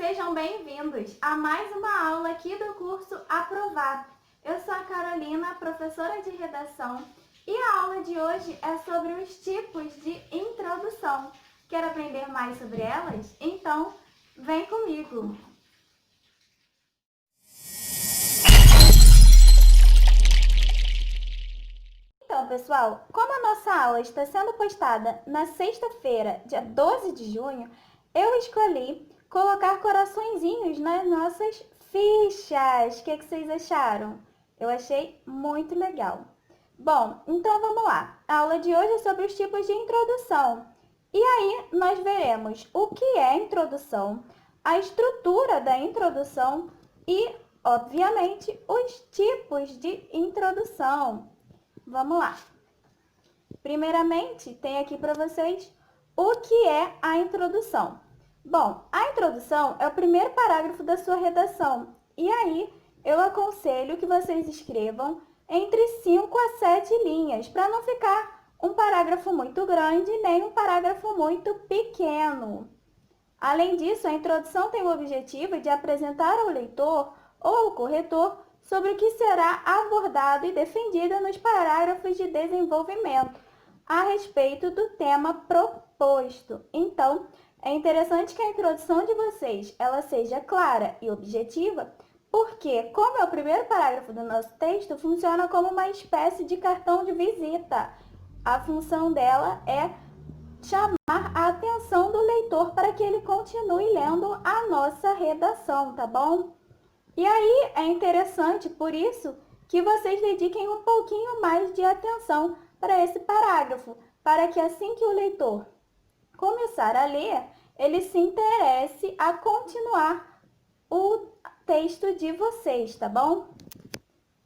Sejam bem-vindos a mais uma aula aqui do curso Aprovar. Eu sou a Carolina, professora de redação, e a aula de hoje é sobre os tipos de introdução. Quer aprender mais sobre elas? Então, vem comigo! Então, pessoal, como a nossa aula está sendo postada na sexta-feira, dia 12 de junho, eu escolhi colocar coraçõezinhos nas nossas fichas. O que vocês acharam? Eu achei muito legal. Bom, então vamos lá. A aula de hoje é sobre os tipos de introdução. E aí nós veremos o que é introdução, a estrutura da introdução e, obviamente, os tipos de introdução. Vamos lá. Primeiramente, tem aqui para vocês o que é a introdução. Bom, a introdução é o primeiro parágrafo da sua redação. E aí, eu aconselho que vocês escrevam entre 5 a 7 linhas, para não ficar um parágrafo muito grande, nem um parágrafo muito pequeno. Além disso, a introdução tem o objetivo de apresentar ao leitor ou ao corretor sobre o que será abordado e defendido nos parágrafos de desenvolvimento a respeito do tema proposto. Então, é interessante que a introdução de vocês ela seja clara e objetiva, porque, como é o primeiro parágrafo do nosso texto, funciona como uma espécie de cartão de visita. A função dela é chamar a atenção do leitor para que ele continue lendo a nossa redação, tá bom? E aí é interessante, por isso, que vocês dediquem um pouquinho mais de atenção para esse parágrafo, para que assim que o leitor começar a ler, ele se interesse a continuar o texto de vocês, tá bom?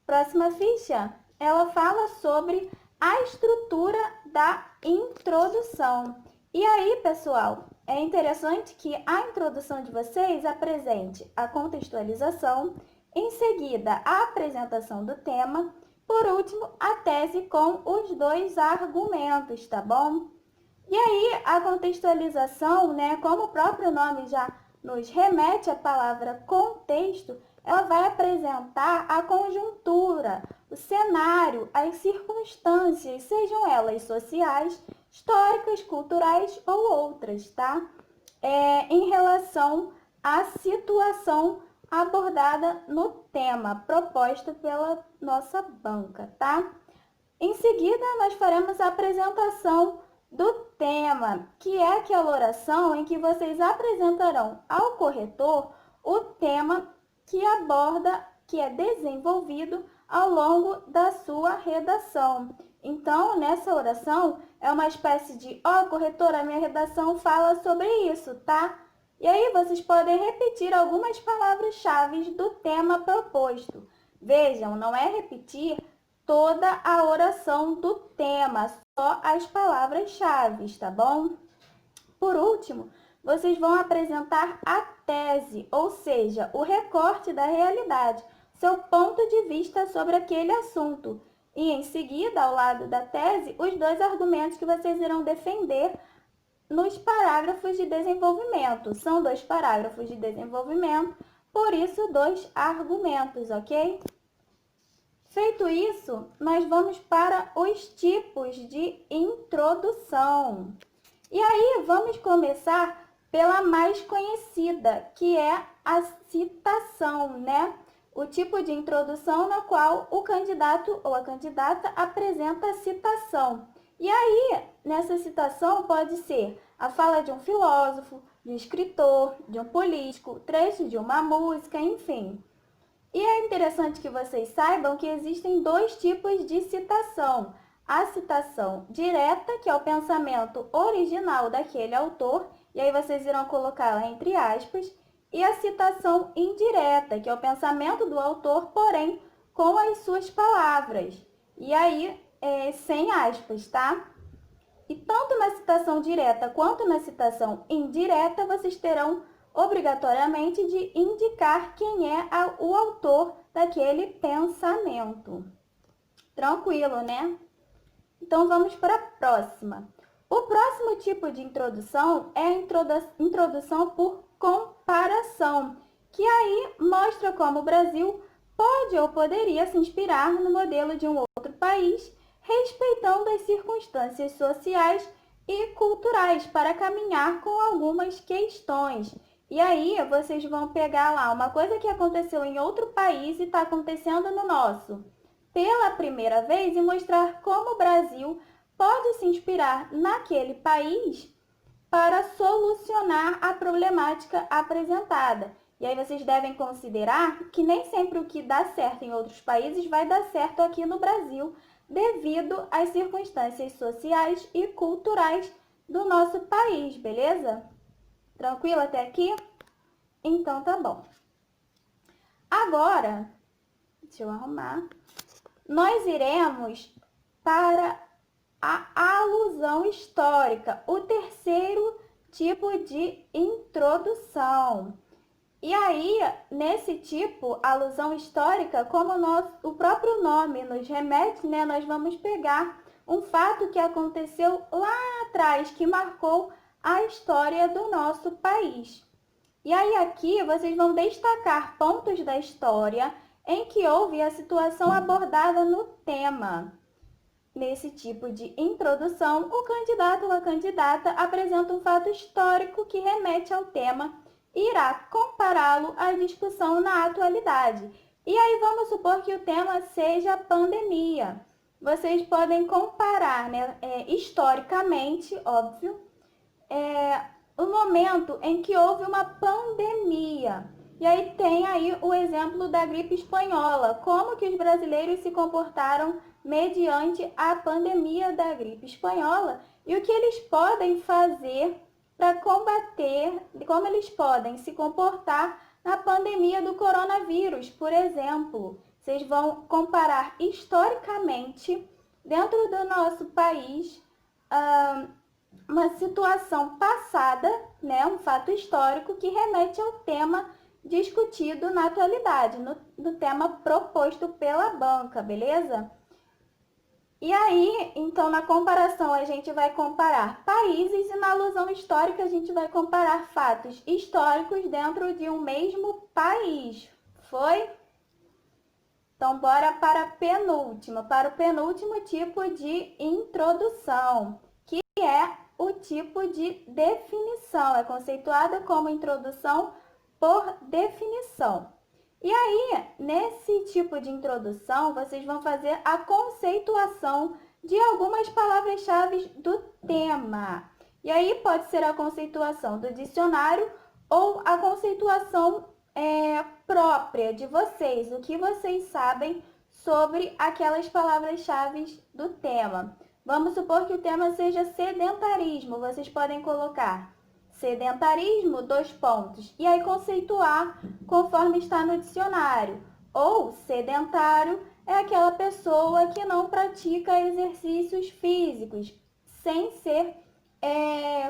Próxima ficha, ela fala sobre a estrutura da introdução. E aí, pessoal, é interessante que a introdução de vocês apresente a contextualização, em seguida a apresentação do tema, por último, a tese com os 2 argumentos, tá bom? E aí, a contextualização, como o próprio nome já nos remete à palavra contexto, ela vai apresentar a conjuntura, o cenário, as circunstâncias, sejam elas sociais, históricas, culturais ou outras, tá? Em relação à situação abordada no tema, proposta pela nossa banca, tá? Em seguida, nós faremos a apresentação do tema, que é aquela oração em que vocês apresentarão ao corretor o tema que aborda, que é desenvolvido ao longo da sua redação. Então, nessa oração, é uma espécie de, corretor, a minha redação fala sobre isso, tá? E aí, vocês podem repetir algumas palavras-chave do tema proposto. Vejam, não é repetir toda a oração do tema, só as palavras-chave, tá bom? Por último, vocês vão apresentar a tese, ou seja, o recorte da realidade, seu ponto de vista sobre aquele assunto. E em seguida, ao lado da tese, os 2 argumentos que vocês irão defender nos parágrafos de desenvolvimento. São 2 parágrafos de desenvolvimento, por isso 2 argumentos, ok? Feito isso, nós vamos para os tipos de introdução. E aí, vamos começar pela mais conhecida, que é a citação, O tipo de introdução na qual o candidato ou a candidata apresenta a citação. E aí, nessa citação pode ser a fala de um filósofo, de um escritor, de um político, trecho de uma música, enfim. E é interessante que vocês saibam que existem 2 tipos de citação. A citação direta, que é o pensamento original daquele autor, e aí vocês irão colocá-la entre aspas, e a citação indireta, que é o pensamento do autor, porém com as suas palavras. E aí, sem aspas, tá? E tanto na citação direta quanto na citação indireta, vocês terão obrigatoriamente de indicar quem é o autor daquele pensamento. Tranquilo, né? Então, vamos para a próxima. O próximo tipo de introdução é a introdução por comparação, que aí mostra como o Brasil pode ou poderia se inspirar no modelo de um outro país, respeitando as circunstâncias sociais e culturais para caminhar com algumas questões. E aí vocês vão pegar lá uma coisa que aconteceu em outro país e está acontecendo no nosso pela primeira vez e mostrar como o Brasil pode se inspirar naquele país para solucionar a problemática apresentada. E aí vocês devem considerar que nem sempre o que dá certo em outros países vai dar certo aqui no Brasil, devido às circunstâncias sociais e culturais do nosso país, beleza? Tranquilo até aqui? Então tá bom. Agora, deixa eu arrumar. Nós iremos para a alusão histórica, o terceiro tipo de introdução. E aí, nesse tipo, alusão histórica, como o próprio nome nos remete, né, nós vamos pegar um fato que aconteceu lá atrás, que marcou a história do nosso país. E aí aqui vocês vão destacar pontos da história em que houve a situação abordada no tema. Nesse tipo de introdução, o candidato ou a candidata apresenta um fato histórico que remete ao tema e irá compará-lo à discussão na atualidade. E aí vamos supor que o tema seja pandemia. Vocês podem comparar, né, historicamente, óbvio, o momento em que houve uma pandemia. E aí tem aí o exemplo da gripe espanhola, como que os brasileiros se comportaram mediante a pandemia da gripe espanhola e o que eles podem fazer para combater, como eles podem se comportar na pandemia do coronavírus, por exemplo. Vocês vão comparar historicamente, dentro do nosso país, uma situação passada, né, um fato histórico que remete ao tema discutido na atualidade, no tema proposto pela banca, beleza? E aí, então, na comparação, a gente vai comparar países e na alusão histórica a gente vai comparar fatos históricos dentro de um mesmo país. Foi? Então, bora para o penúltimo tipo de introdução, que é o tipo de definição. É conceituada como introdução por definição. E aí, nesse tipo de introdução, vocês vão fazer a conceituação de algumas palavras-chave do tema. E aí pode ser a conceituação do dicionário ou a conceituação própria de vocês, o que vocês sabem sobre aquelas palavras-chave do tema. Vamos supor que o tema seja sedentarismo, vocês podem colocar sedentarismo, 2 pontos, e aí conceituar conforme está no dicionário. Ou sedentário é aquela pessoa que não pratica exercícios físicos, sem ser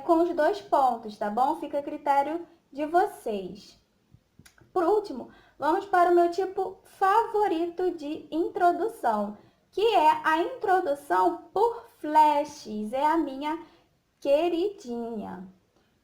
com os 2 pontos, tá bom? Fica a critério de vocês. Por último, vamos para o meu tipo favorito de introdução, que é a introdução por flashes, é a minha queridinha.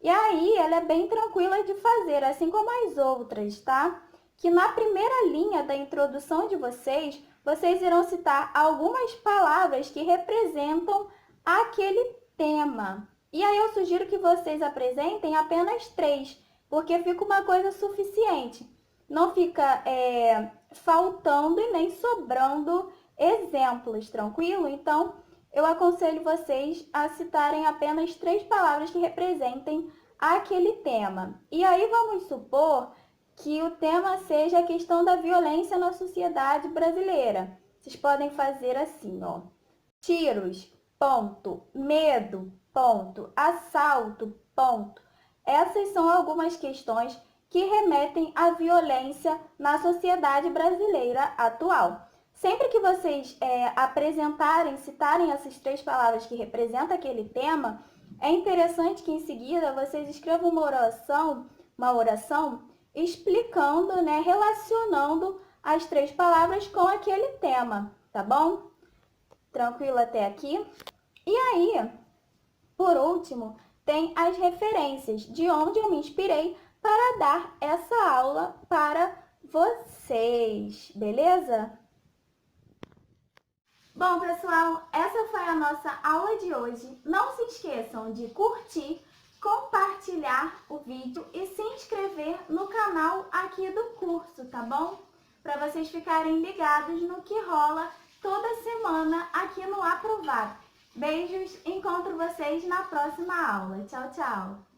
E aí, ela é bem tranquila de fazer, assim como as outras, tá? Que na primeira linha da introdução de vocês, vocês irão citar algumas palavras que representam aquele tema. E aí eu sugiro que vocês apresentem apenas 3, porque fica uma coisa suficiente. Não fica faltando e nem sobrando exemplos, tranquilo? Então, eu aconselho vocês a citarem apenas 3 palavras que representem aquele tema. E aí vamos supor que o tema seja a questão da violência na sociedade brasileira. Vocês podem fazer assim, ó. Tiros, ponto. Medo, ponto. Assalto, ponto. Essas são algumas questões que remetem à violência na sociedade brasileira atual. Sempre que vocês citarem essas 3 palavras que representam aquele tema, é interessante que em seguida vocês escrevam uma oração explicando, né, relacionando as 3 palavras com aquele tema, tá bom? Tranquilo até aqui? E aí, por último, tem as referências, de onde eu me inspirei para para dar essa aula para vocês, beleza? Bom, pessoal, essa foi a nossa aula de hoje. Não se esqueçam de curtir, compartilhar o vídeo e se inscrever no canal aqui do curso, tá bom? Para vocês ficarem ligados no que rola toda semana aqui no Aprovado. Beijos, encontro vocês na próxima aula. Tchau, tchau!